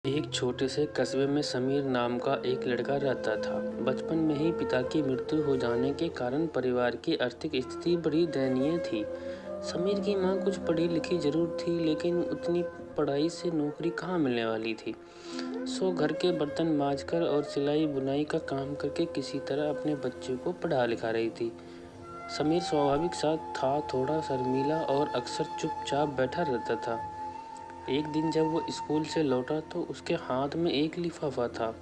एक छोटे से कस्बे में समीर नाम का एक लड़का रहता था। बचपन में ही पिता की मृत्यु हो जाने के कारण परिवार की आर्थिक स्थिति बड़ी दयनीय थी। समीर की मां कुछ पढ़ी लिखी जरूर थी, लेकिन उतनी पढ़ाई से नौकरी कहाँ मिलने वाली थी। सो घर के बर्तन मांजकर और सिलाई बुनाई का काम करके किसी तरह अपने बच्चे को पढ़ा लिखा रही थी। समीर स्वाभाविक सा था, थोड़ा शर्मीला और अक्सर चुपचाप बैठा रहता था। एक दिन जब वो स्कूल से लौटा तो उसके हाथ में एक लिफाफा था।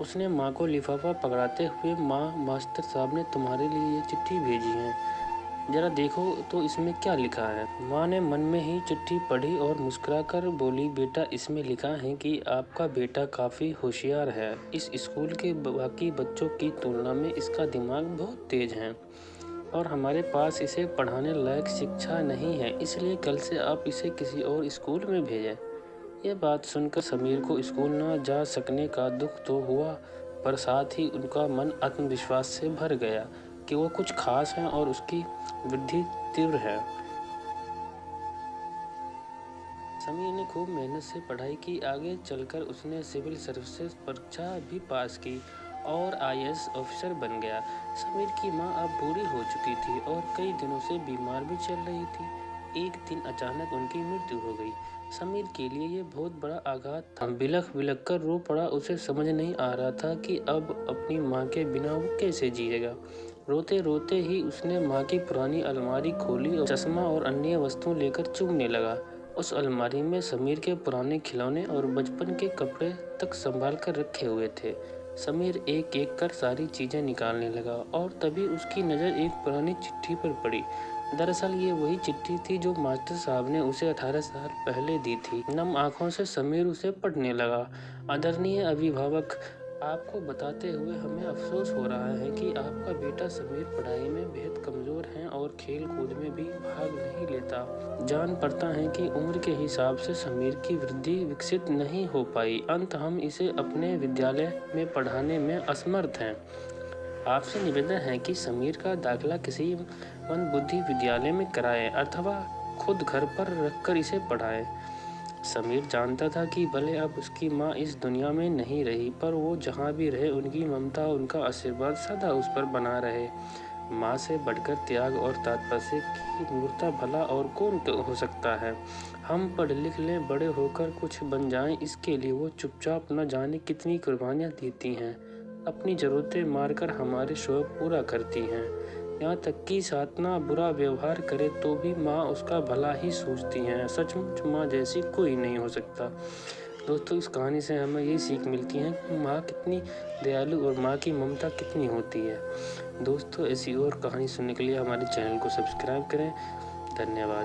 उसने माँ को लिफाफा पकड़ाते हुए, माँ, मास्टर साहब ने तुम्हारे लिए ये चिट्ठी भेजी है, जरा देखो तो इसमें क्या लिखा है। माँ ने मन में ही चिट्ठी पढ़ी और मुस्कुराकर बोली, बेटा, इसमें लिखा है कि आपका बेटा काफ़ी होशियार है। इस स्कूल के बाकी बच्चों की तुलना में इसका दिमाग बहुत तेज है और हमारे पास इसे पढ़ाने लायक शिक्षा नहीं है, इसलिए कल से आप इसे किसी और स्कूल में भेजें। यह बात सुनकर समीर को स्कूल न जा सकने का दुख तो हुआ, पर साथ ही उनका मन आत्मविश्वास से भर गया कि वो कुछ खास है और उसकी वृद्धि तीव्र है। समीर ने खूब मेहनत से पढ़ाई की। आगे चलकर उसने सिविल सर्विसेज परीक्षा भी पास की और आईएएस ऑफिसर बन गया। समीर की मां अब बूढ़ी हो चुकी थी और कई दिनों से बीमार भी चल रही थी। एक दिन अचानक उनकी मृत्यु हो गई। समीर के लिए ये बहुत बड़ा आघात था। बिलख बिलख कर रो पड़ा। उसे समझ नहीं आ रहा था कि अब अपनी माँ के बिना वो कैसे जिएगा। रोते रोते ही उसने माँ की पुरानी अलमारी खोली और चश्मा और अन्य वस्तुएं लेकर चुभने लगा। उस अलमारी में समीर के पुराने खिलौने और बचपन के कपड़े तक संभाल कर रखे हुए थे। समीर एक एक कर सारी चीजें निकालने लगा और तभी उसकी नज़र एक पुरानी चिट्ठी पर पड़ी। दरअसल ये वही चिट्ठी थी जो मास्टर साहब ने उसे 18 साल पहले दी थी। नम आंखों से समीर उसे पढ़ने लगा। आदरणीय अभिभावक, आपको बताते हुए हमें अफसोस हो रहा है कि आपका बेटा समीर पढ़ाई में बेहद कमज़ोर है और खेल कूद में भी भाग नहीं लेता। जान पड़ता है कि उम्र के हिसाब से समीर की वृद्धि विकसित नहीं हो पाई। अंत हम इसे अपने विद्यालय में पढ़ाने में असमर्थ हैं। आपसे निवेदन है कि समीर का दाखिला किसी मंदबुद्धि विद्यालय में कराएं अथवा खुद घर पर रखकर इसे पढ़ाएं। समीर जानता था कि भले अब उसकी माँ इस दुनिया में नहीं रही, पर वो जहाँ भी रहे उनकी ममता, उनका आशीर्वाद सदा उस पर बना रहे। माँ से बढ़कर त्याग और तपस्या की मूर्ता भला और कौन हो सकता है। हम पढ़ लिख लें, बड़े होकर कुछ बन जाएं, इसके लिए वो चुपचाप न जाने कितनी कुर्बानियाँ देती हैं। अपनी ज़रूरतें मारकर हमारे शौक पूरा करती हैं। यहाँ तक कि सातना बुरा व्यवहार करे तो भी माँ उसका भला ही सोचती हैं। सचमुच माँ जैसी कोई नहीं हो सकता। दोस्तों, इस कहानी से हमें यही सीख मिलती है कि माँ कितनी दयालु और माँ की ममता कितनी होती है। दोस्तों, ऐसी और कहानी सुनने के लिए हमारे चैनल को सब्सक्राइब करें। धन्यवाद।